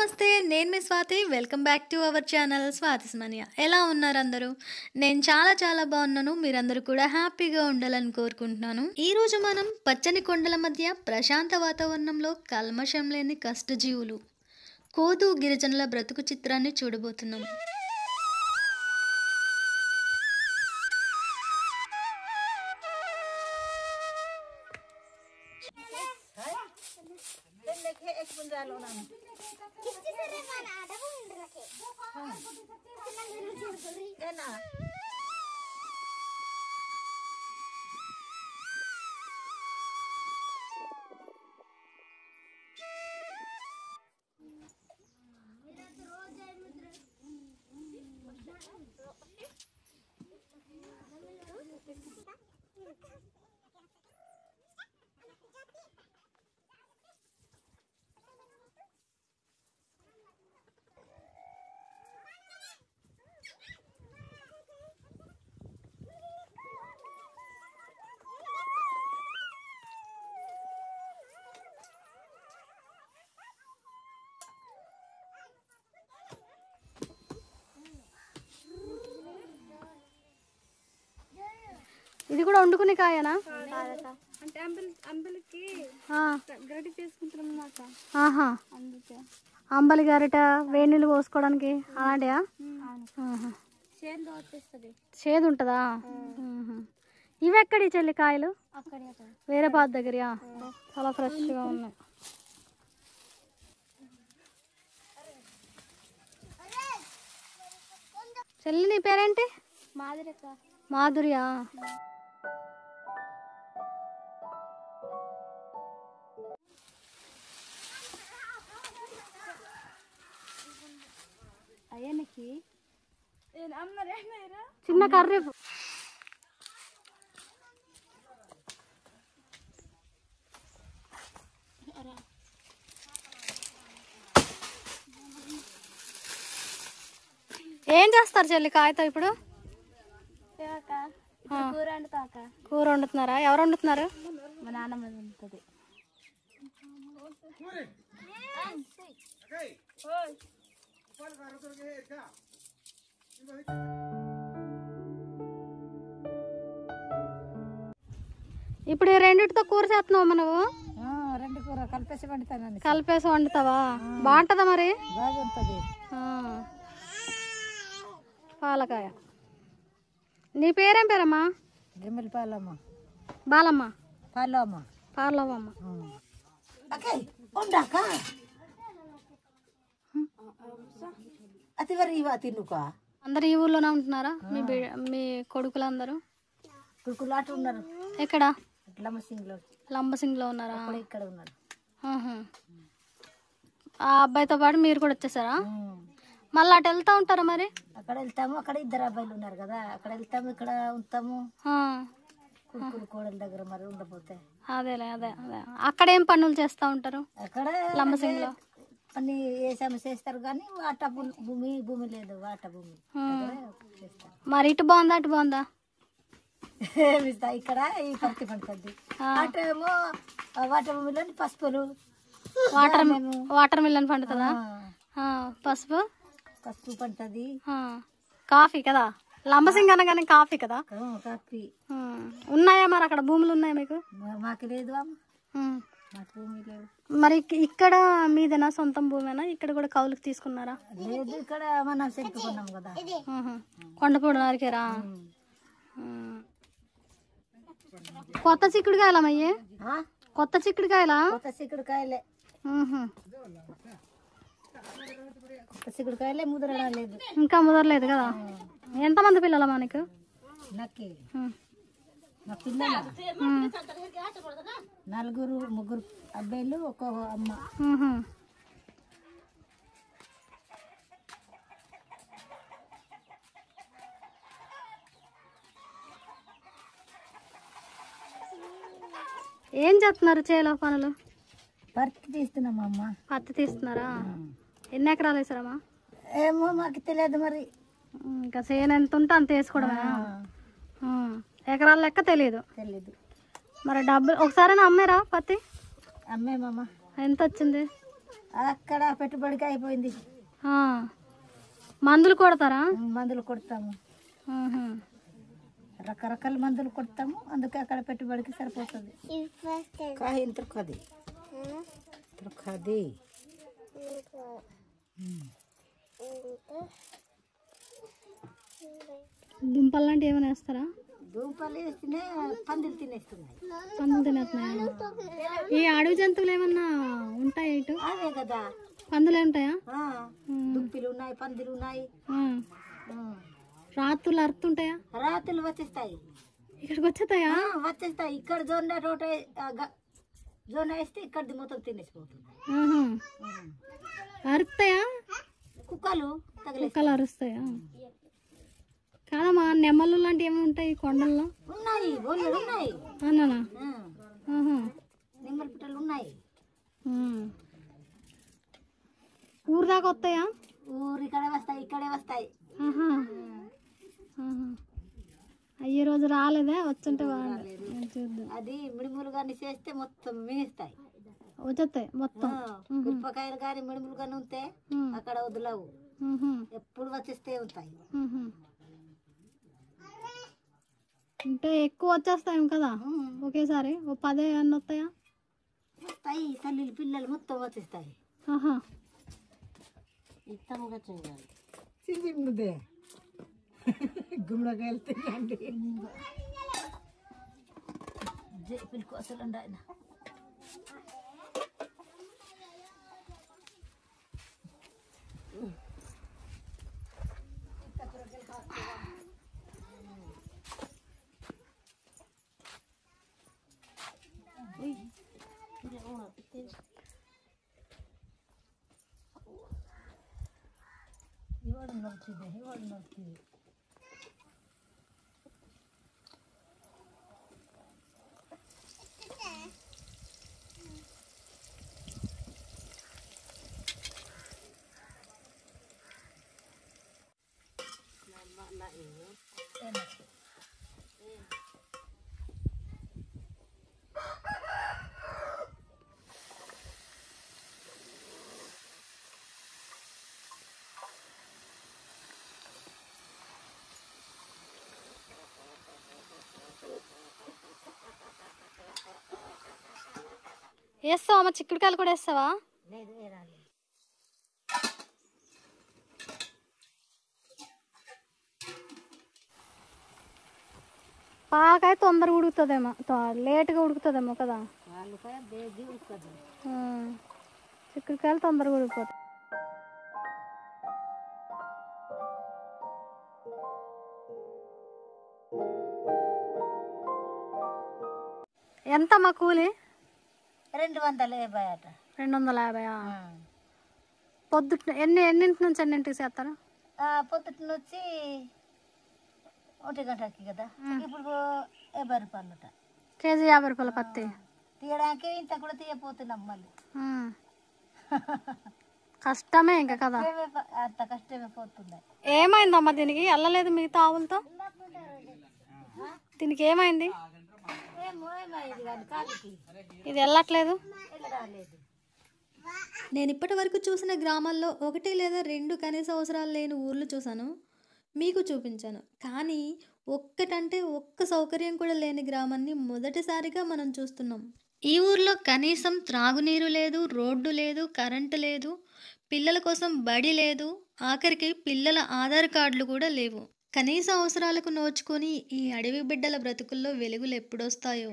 నమస్తే, నేను మీ Swathi. Welcome back to our channel Swathi's mania. ఎలా ఉన్నారు అందరూ? నేను చాలా బాగున్నాను. మీరందరూ కూడా హ్యాపీగా ఉండాలని కోరుకుంటున్నాను. ఈరోజు మనం పచ్చని కొండల మధ్య ప్రశాంత వాతావరణంలో కల్మషం లేని కష్టజీవులు కోదు గిరిజనుల బ్రతుకు చిత్రాన్ని చూడబోతున్నాం. ఇది కూడా వండుకునే కాయనా? అంటే అంబలికి గరిటె తీసుకుంటారన్నమాట. అందుకే అంబలి గరిట వేడి నీళ్ళు పోసుకోవడానికి అలాంటియా? చేదు ఉంటుందా? ఇవి ఎక్కడి చెల్లి కాయలు? వేరే పాత దగ్గర చాలా ఫ్రెష్గా ఉన్నాయి. చెల్లి నీ పేరేంటి? మాధురియా. చిన్న కర్రీ ఏం చేస్తారు చెల్లి కాయతో ఇప్పుడు? కూర వండుతున్నారా? ఎవరు వండుతున్నారు? మా నాన్నమ్మ వండుతుంది. ఇప్పుడు ఈ రెండిటితో కూర చేస్తున్నావు నువ్వు? రెండు కూర కలిపేసి వండుతాను. కలిపేసి వండుతావా? బాగుంటుందా మరి? బాగుంటుంది. పాలకాయ. నీ పేరేం పేరమ్మా? గిమ్మలి పాలమ్మ. బాలమ్మ. పాలమ్మ. పాలవ్వమ్మ. అందరు ఈ ఊర్లోనే ఉంటున్నారా? మీ కొడుకులందరూ ఉన్నారు. ఎక్కడ? లంబసింగ్లో ఉన్నారా? ఇక్కడ ఉన్నారు. ఆ అబ్బాయితో పాటు మీరు కూడా వచ్చేసారా? మళ్ళీ అటు వెళ్తా ఉంటారా మరి? అక్కడ వెళ్తాము. అక్కడ ఇద్దరు అబ్బాయిలు ఉన్నారు కదా, అక్కడ వెళ్తాము, ఇక్కడ ఉంటాము. కుడుకులు కోడల దగ్గర మరి ఉండపోతే అదే అక్కడ ఏం పనులు చేస్తా ఉంటారు? అక్కడ లంబసింగ్ లో అన్ని వేసాము చేస్తారు కానీ వాట భూమి లేదు. వాట భూమి చేస్తారు. మరి ఇటు బాగుందా అటు బాగుందా? ఇక్కడ ఈ పత్తి పండుతుంది. అటేమో వాట భూమిలో పసుపులు వాటర్ మిల్లన్ పండుతుందా? పసుపు పండుతుంది. కాఫీ కదా? లంబసింగ్ అనగానే కాఫీ కదా? కాఫీ. ఉన్నాయా మరి అక్కడ భూములు? ఉన్నాయా మీకు? మాకు లేదు. మాకు భూమి లేదు. మరి ఇక్కడ మీదేనా సొంతం భూమేనా? ఇక్కడ కూడా కౌలుకి తీసుకున్నారా? లేదు, ఇక్కడ మనం చెప్పుకున్నాం కదా. కొండపూడి నరికేరా? కొత్త చిక్కుడుకాయలమ్మయ్యే? కొత్త చిక్కుడుకాయలా? కొత్త చిక్కుడుకాయలే. చిక్కుడుకాయలే ముదరలేదు. ఇంకా ముదరలేదు కదా? ఎంతమంది పిల్లలమ్మా నీకు? మా పిల్లలు నలుగురు, ముగ్గురు అబ్బాయిలు, ఒక అమ్మ. ఏం చేస్తున్నారు చేలో పనులు? పత్తి తీస్తున్నామా అమ్మ. పత్తి తీస్తున్నారా? ఎన్ని ఎకరాలు వేసారమ్మా? ఏమో మాకు తెలియదు మరి. ఇంకా చేను ఎంత ఉంటే అంత వేసుకోవడమే. ఎకరాల లెక్క తెలియదు. మరి డబ్బులు ఒకసారి అమ్మారా పత్తి? అమ్మేమమ్మా. ఎంత వచ్చింది? అక్కడ పెట్టుబడికి అయిపోయింది. మందులు కొడతారా? మందులు కొడతాము, రకరకాల మందులు కొడతాము, అందుకే అక్కడ పెట్టుబడికి సరిపోతుంది. దుంపలు లాంటివి ఏమైనా వేస్తారా? దుంపలు వేస్తేనే పందులు తినేస్తున్నాయి. పందులు తినేస్తున్నాయి. ఈ అడవి జంతువులు ఏమన్నా ఉంటాయి ఇటు? అదే కదా, పందులే ఉంటాయా? దుంపలు ఉన్నాయి, పందులు ఉన్నాయి. రాత్రులు అరుతుంటాయా? రాత్రులు వచ్చేస్తాయి. ఇక్కడికి వచ్చేస్తాయా? వచ్చేస్తాయి. ఇక్కడ జొన్న వేస్తే ఇక్కడిది మొత్తం తినేసిపోతుంది. అరుస్తాయా? కుక్కలు అరుస్తాయా? కాదమ్మా, నెమ్మలు లాంటివి ఏమి ఉంటాయి కొండల్లో? ఉన్నాయి, ఉన్నాయి. అన్నానా? నెమ్మల పిట్టలు ఉన్నాయి. ఊరు దాకా వస్తాయా? ఊరు ఇక్కడే వస్తాయి, ఇక్కడే వస్తాయి. అయ్యే రోజు రాలేదా? వచ్చుంటే అది మిడుములు కానీ చేస్తే మొత్తం మిగిస్తాయి, వచ్చేస్తాయి మొత్తం. మిరపకాయలు కానీ మిడుములు కానీ ఉంటే అక్కడ వదలవు, ఎప్పుడు వచ్చేస్తే ఉంటాయి. అంటే ఎక్కువ వచ్చేస్తాయి కదా ఒకేసారి? ఓ 10 అన్నీ వస్తాయా? వస్తాయి. తల్లిలు పిల్లలు మొత్తం వచ్చేస్తాయి. గుమ్మడికాయలు తినండి. పిల్లి అసలు ఆయన ఇవాడు నడుతుంది, ఇవాడు నడుతుంది. వేస్తావా అమ్మ? చిక్కుడుకాయలు కూడా వేస్తావా? పాలకాయ తొందరగా ఉడుకుతుందేమో, లేట్గా ఉడుకుతుందేమో కదా? చిక్కుడుకాయలు తొందరగా ఉడికిపోతాయి. ఎంతమ్మా కూలి? 250 అట. 250. పొద్దుట ఎన్నింటి నుంచి ఎన్నింటికి చేస్తారు? పొద్దుట నుంచి 1 గంటకి కదా. ఇప్పుడు 50 రూపాయలు కేజీ. 50 రూపాయల పత్తి తీయడానికి ఇంత కూడా తీయపోతున్నాం మళ్ళీ. కష్టమే ఇంకా కదా, అంత కష్టమే పోతుంది. ఏమైందమ్మా దీనికి? వెళ్ళలేదు మిగతా ఆవులతో? దీనికి ఏమైంది? ఇది వెళ్ళట్లేదు. నేను ఇప్పటి వరకు చూసిన గ్రామాల్లో 1 లేదా 2 కనీస అవసరాలు లేని ఊర్లు చూశాను, మీకు చూపించాను. కానీ ఒక్కటంటే ఒక్క సౌకర్యం కూడా లేని గ్రామాన్ని మొదటిసారిగా మనం చూస్తున్నాం. ఈ ఊర్లో కనీసం త్రాగునీరు లేదు, రోడ్డు లేదు, కరెంటు లేదు, పిల్లల కోసం బడి లేదు, ఆఖరికి పిల్లల ఆధార్ కార్డులు కూడా లేవు. కనీస అవసరాలకు నోచుకొని ఈ అడవి బిడ్డల బ్రతుకుల్లో వెలుగులు ఎప్పుడొస్తాయో.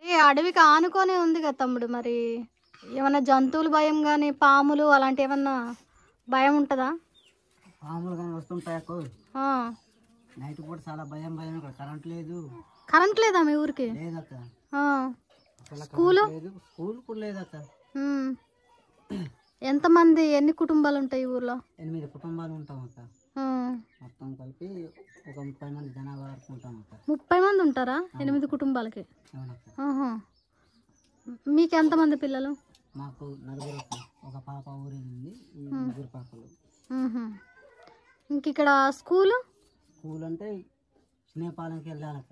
ఈ అడవికి ఆనుకొనే ఉంది కదా తమ్ముడు, మరి ఏమన్నా జంతువులు భయం కానీ, పాములు అలాంటి ఏమన్నా భయం ఉంటుందా? పాములు కానీ వస్తుంటాయకు. నైట్ పూట చాలా భయం. ఇక్కడ కరెంట్ లేదు. కరెంట్ లేదా మీ ఊరికి? లేదక్క. స్కూల్ కూడా లేదక్క. ఎంతమంది, ఎన్ని కుటుంబాలు ఉంటాయి ఊర్లో? 8 కుటుంబాలు ఉంటాం అక్క. మొత్తం కలిపి ఒక 30 మంది జనాభా వరకు ఉంటాం అక్క. 30 మంది ఉంటారా 8 కుటుంబాలకి? మీకు ఎంతమంది పిల్లలు? మాకు 4 ఒక పాప ఊరేగింది, 4 పాపలు. ఇంక ఇక్కడ స్కూల్ అంటే స్నేపాలకి వెళ్ళాలక్క.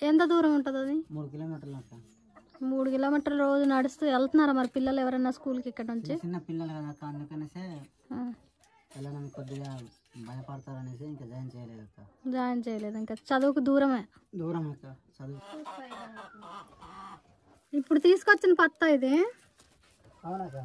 ఎంత దూరం ఉంటుంది అది? 3 కిలోమీటర్లు అక్క. 3 కిలోమీటర్లు రోజు నడుస్తూ వెళ్తున్నారా మరి పిల్లలు ఎవరైనా స్కూల్కి ఇక్కడ నుంచి? చిన్న పిల్లలు కదా అక్క, అందుకనేసే వెళ్ళడానికి కొద్దిగా భయపడతారనేసి ఇంకా జాయిన్ చేయలేదు అక్క. జాయిన్ చేయలేదు, ఇంకా చదువుకు దూరమే. దూరం అక్క చదువు. ఇప్పుడు తీసుకొచ్చిన పత్తా ఇది? అవునక్క.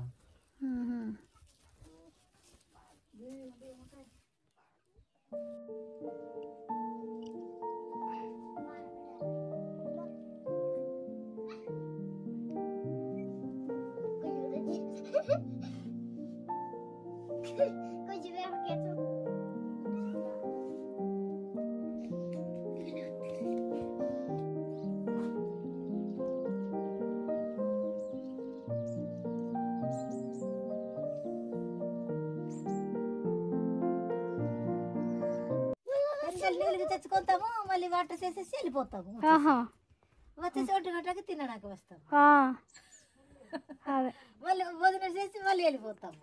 నీళ్ళు తెచ్చుకుంటాము, మళ్ళీ వాటర్ చేసేసి వెళ్ళిపోతాము. వచ్చే చోటు గట్టకి తినడానికి వస్తాము, మళ్ళీ భోజనం చేసి మళ్ళీ వెళ్ళిపోతాము.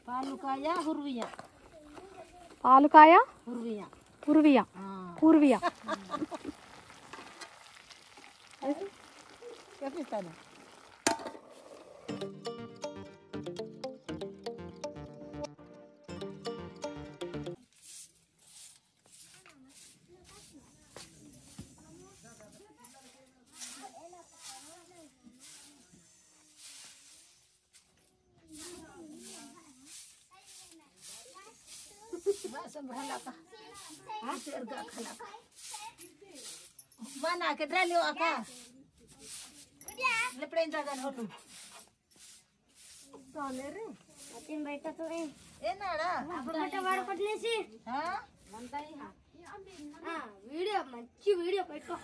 పాలుకాయ హుర్వియా. పాలుకాయ హుర్వియా. పూర్వియా. పూర్వియా చెప్పిస్తాను. Mana ke dralio aka? Leprein jagan hotu. Solere. Atin baita to e. Enada. Apata varu padlesi. Ha? Mantai ha. Ha, video manchi video petto.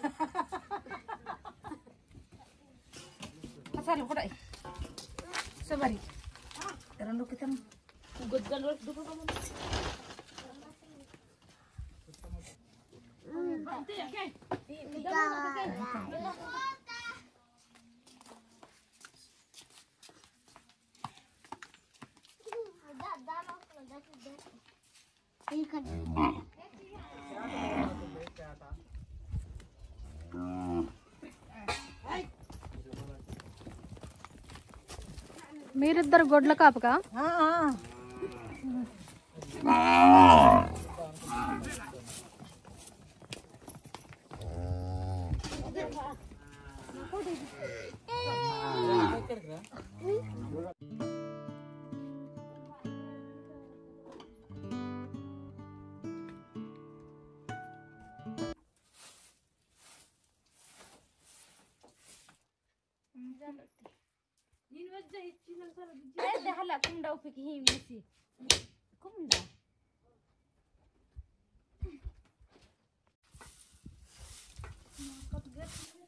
Asalu kodai. Sabari. Rendu kita gudgal work duku kamu. మీరిద్దరు గొడ్ల కాపుగా?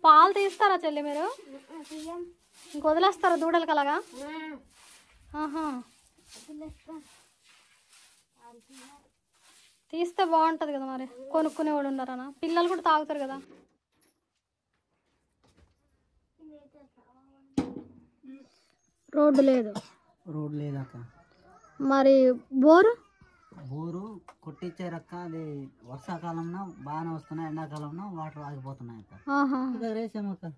పాలు తీస్తారా చెల్లి మీరు? ఇంక వదిలేస్తారా దూడలకి అలాగా? తీస్తే బాగుంటది కదా, మరి కొనుక్కునేవాడు ఉండరానా? పిల్లలు కూడా తాగుతారు కదా. రోడ్డు లేదు. రోడ్ లేదక్క. మరి బోరు? బోరు కొట్టించారక్క. అది వర్షాకాలంలో బాగానే వస్తున్నాయి, ఎండాకాలంలో వాటర్ ఆగిపోతున్నాయి అక్క. రేసామక్క.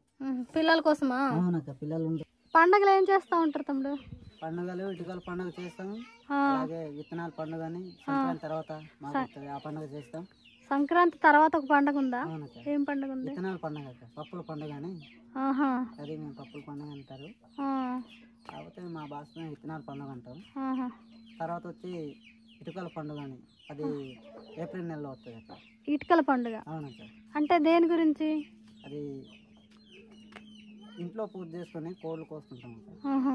పిల్లల కోసమా? అవునక్క. పిల్లలు ఉంటే పండగలు ఏం చేస్తా ఉంటారు తమ్ముడు? పండుగలు ఇటుకల పండుగ చేస్తాము, అలాగే విత్తనాల పండుగ అని సంక్రాంతి తర్వాత ఆ పండుగ చేస్తాం. సంక్రాంతి తర్వాత ఒక పండుగ ఉందా? అవునక్క. ఏం పండుగ ఉంది? విత్తనాల పండుగ అక్క. పప్పుల పండుగ అని, అది మేము పప్పుల పండుగ అంటారు. కాకపోతే మా భాషలో విత్తనాల పండుగ అంటాం. తర్వాత వచ్చి ఇటుకల పండుగ అని, అది ఏప్రిల్ నెలలో వస్తుంది అక్క. ఇటుకల పండుగ? అవునక్క. అంటే దేని గురించి? అది ఇంట్లో పూజ చేసుకొని కోళ్ళు కోసుకుంటాం అక్క. ఆహా.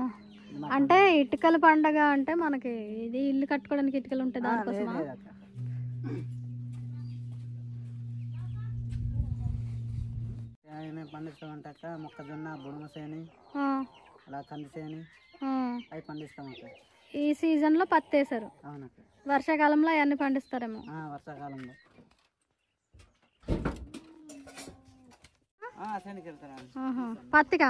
అంటే ఇటుకల పండగ అంటే మనకి ఇది ఇల్లు కట్టుకోవడానికి ఇటుకలు ఉంటాయి లేదు దానికోసమా? లేదక్క. ఏమేమి పండిస్తామంటే అక్క మొక్కజొన్న బుడమ సేని ఆ, అలా కంది సేని ఆ. అవి పండిస్తాం అక్క. ఈ సీజన్లో పత్తి వేసారు, అవునక్క. వర్షాకాలంలో అవన్నీ పండిస్తారేమో. వర్షాకాలంలో శనికి వెళ్తారా? ఆహా. పత్తికా?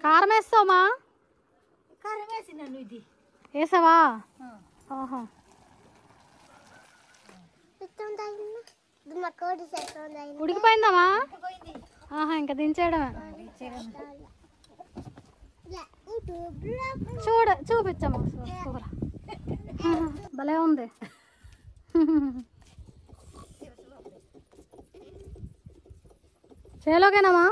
కారం వేస్తావా? కారం వేసినాను ఇది వేసావా? ఆహా. ఉడికిపోయిందమ్మా? ఆహా, ఇంకా దించేయడమే. చూపించమ్మా కూర. భలే ఉంది. చేలోకేనామా?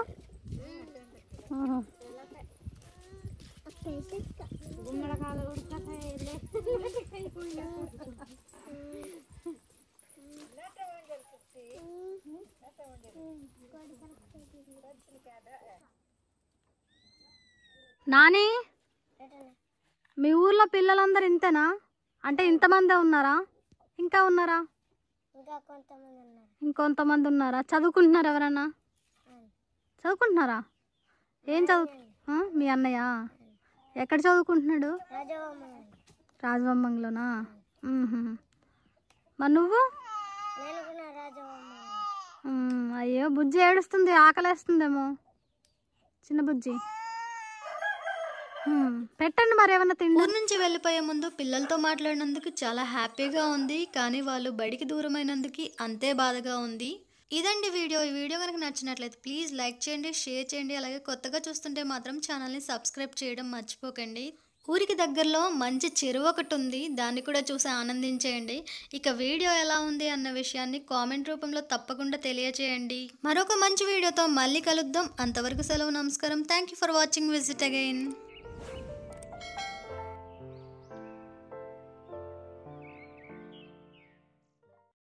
నాని, మీ ఊర్లో పిల్లలందరూ ఇంతేనా? అంటే ఇంతమందే ఉన్నారా? ఇంకా ఉన్నారా? ఇంకొంతమంది ఉన్నారా? చదువుకుంటున్నారా ఎవరన్నా? చదువుకుంటున్నారా? ఏం మీ అన్నయ్య ఎక్కడ చదువుకుంటున్నాడు? రాజవమ్మంలోనా? మరి నువ్వు? అయ్యో, బుజ్జి ఏడుస్తుంది, ఆకలేస్తుందేమో. చిన్న బుజ్జి పెట్టండి మరి ఏమన్నా తిండి. ఊరు నుంచి వెళ్ళిపోయే ముందు పిల్లలతో మాట్లాడినందుకు చాలా హ్యాపీగా ఉంది, కానీ వాళ్ళు బడికి దూరమైనందుకు అంతే బాధగా ఉంది. ఇదండి వీడియో. ఈ వీడియో కనుక నచ్చినట్లయితే ప్లీజ్ లైక్ చేయండి, షేర్ చేయండి. అలాగే కొత్తగా చూస్తుంటే మాత్రం ఛానల్ని సబ్స్క్రైబ్ చేయడం మర్చిపోకండి. ఊరికి దగ్గరలో మంచి చెరువు ఒకటి ఉంది, దాన్ని కూడా చూసి ఆనందించేయండి. ఇక వీడియో ఎలా ఉంది అన్న విషయాన్ని కామెంట్ రూపంలో తప్పకుండా తెలియచేయండి. మరొక మంచి వీడియోతో మళ్ళీ కలుద్దాం. అంతవరకు సెలవు, నమస్కారం. Thank you for watching. Visit again.